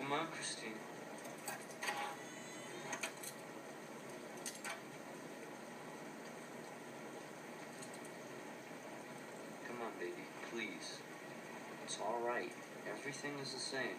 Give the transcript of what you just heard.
Come on, Christine. Come on, baby, please. It's alright. Everything is the same.